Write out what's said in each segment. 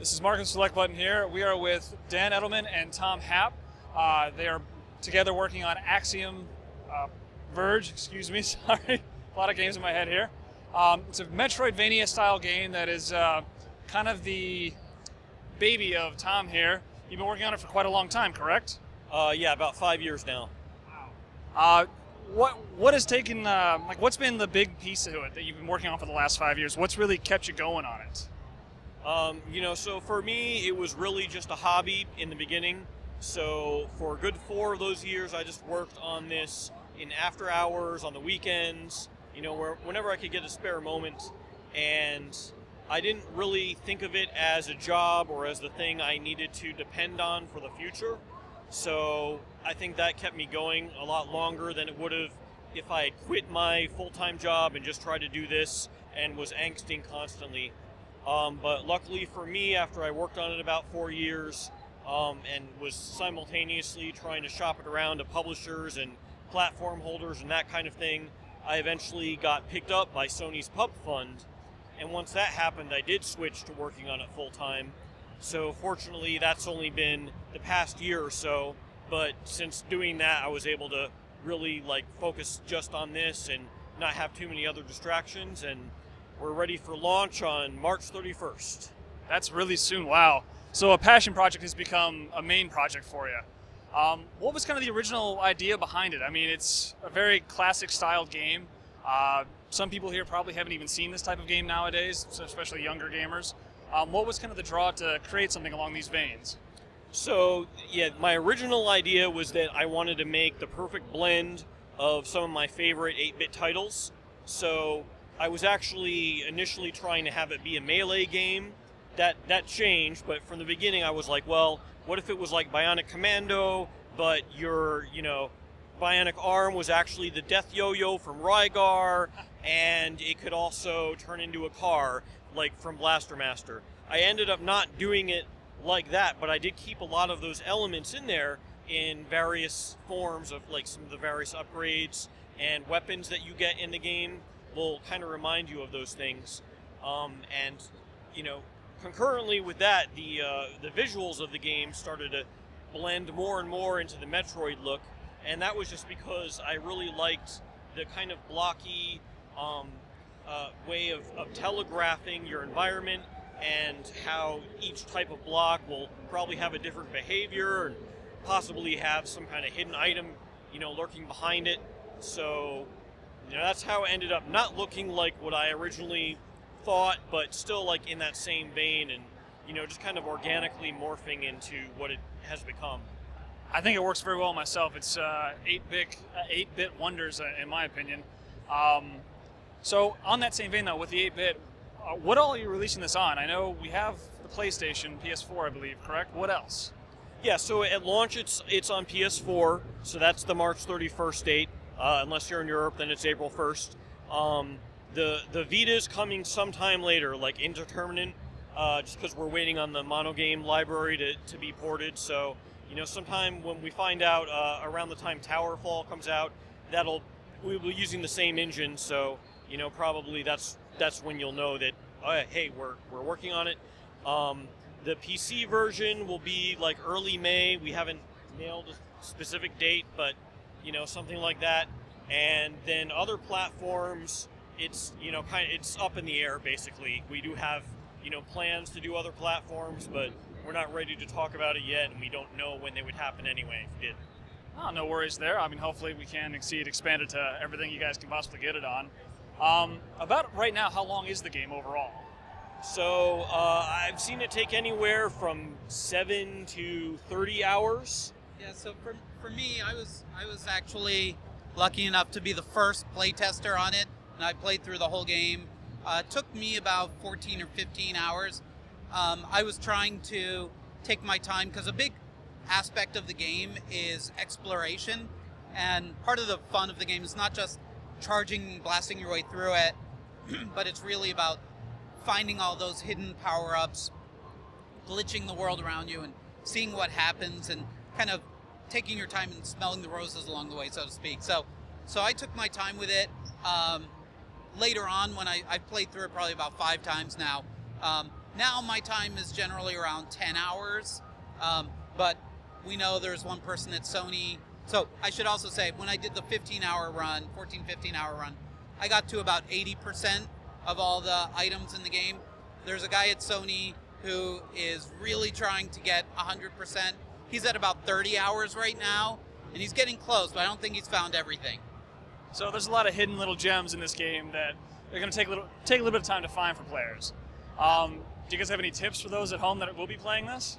This is Mark and SelectButton here. We are with Dan Edelman and Tom Happ. They are together working on Axiom Verge, excuse me, sorry. A lot of games in my head here. It's a Metroidvania style game that is kind of the baby of Tom here. You've been working on it for quite a long time, correct? Yeah, about 5 years now. Wow. What has taken, what's been the big piece of it that you've been working on for the last 5 years? What's really kept you going on it? So for me, it was really just a hobby in the beginning. So for a good 4 of those years, I just worked on this in after hours, on the weekends, whenever I could get a spare moment. And I didn't really think of it as a job or as the thing I needed to depend on for the future. So I think that kept me going a lot longer than it would have if I had quit my full-time job and just tried to do this and was angsting constantly. But luckily for me, after I worked on it about 4 years and was simultaneously trying to shop it around to publishers and platform holders and that kind of thing, I eventually got picked up by Sony's Pub Fund. And once that happened, I did switch to working on it full-time. So fortunately, that's only been the past year or so. But since doing that, I was able to really focus just on this and not have too many other distractions. And we're ready for launch on March 31st. That's really soon, wow. So a passion project has become a main project for you. What was kind of the original idea behind it? I mean, it's a very classic styled game. Some people here probably haven't even seen this type of game nowadays, so especially younger gamers. What was kind of the draw to create something along these veins? So, yeah, my original idea was that I wanted to make the perfect blend of some of my favorite 8-bit titles. So I was actually initially trying to have it be a Melee game. That changed, but from the beginning I was like, well, what if it was like Bionic Commando, but your, bionic arm was actually the Death Yo-Yo from Rygar, and it could also turn into a car, like from Blaster Master. I ended up not doing it like that, but I did keep a lot of those elements in there in various forms of some of the various upgrades and weapons that you get in the game will kind of remind you of those things. Concurrently with that, the visuals of the game started to blend more and more into the Metroid look, and that was just because I really liked the kind of blocky way of telegraphing your environment and how each type of block will probably have a different behavior and possibly have some kind of hidden item, lurking behind it. So, that's how it ended up not looking like what I originally thought, but still in that same vein and, just kind of organically morphing into what it has become. I think it works very well myself. It's 8-bit wonders, in my opinion. So on that same vein, though, with the 8-bit, what all are you releasing this on? I know we have the PlayStation, PS4, I believe, correct? What else? Yeah, so at launch it's on PS4, so that's the March 31st date. Unless you're in Europe, then it's April 1st. The Vita is coming sometime later, indeterminate, just because we're waiting on the monogame library to be ported. So, sometime when we find out around the time Towerfall comes out, we'll be using the same engine. So, probably that's when you'll know that, hey, we're working on it. The PC version will be early May. We haven't nailed a specific date, but something like that. And then other platforms, it's it's up in the air basically. We do have plans to do other platforms, but we're not ready to talk about it yet, and we don't know when they would happen anyway if we did. Oh, no worries there. I mean, hopefully we can expand it to everything you guys can possibly get it on. About right now, how long is the game overall? So I've seen it take anywhere from 7 to 30 hours. Yeah, so for me, I was actually lucky enough to be the first playtester on it, and I played through the whole game. It took me about 14 or 15 hours. I was trying to take my time because a big aspect of the game is exploration, and part of the fun of the game is not just charging, blasting your way through it, but it's really about finding all those hidden power-ups, glitching the world around you, and seeing what happens, and kind of taking your time and smelling the roses along the way, so to speak. So I took my time with it. Later on, when I've played through it probably about 5 times now, Now my time is generally around 10 hours, but we know there's one person at Sony. So I should also say, when I did the 15-hour run, 15-hour run, I got to about 80% of all the items in the game. There's a guy at Sony who is really trying to get 100%. He's at about 30 hours right now, and he's getting close, but I don't think he's found everything. So there's a lot of hidden little gems in this game that they're going to take a little bit of time to find for players. Do you guys have any tips for those at home that will be playing this?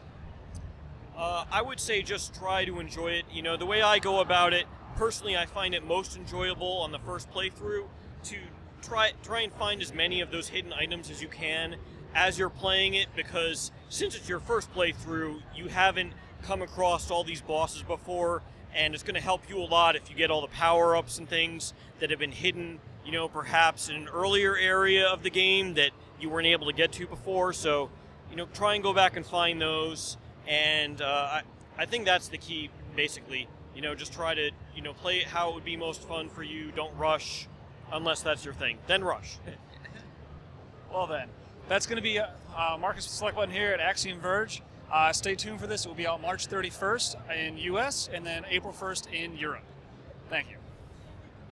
I would say just try to enjoy it. You know, the way I go about it, personally, I find it most enjoyable on the first playthrough to try and find as many of those hidden items as you can as you're playing it, because since it's your first playthrough, you haven't come across all these bosses before, and it's going to help you a lot if you get all the power-ups and things that have been hidden, you know, perhaps in an earlier area of the game that you weren't able to get to before. So, you know, try and go back and find those, and I think that's the key, basically. You know, just try to, you know, play it how it would be most fun for you. Don't rush, unless that's your thing. Then rush. Well then, that's going to be Marcus with SelectButton here at Axiom Verge. Stay tuned for this. It will be out March 31st in US and then April 1st in Europe. Thank you.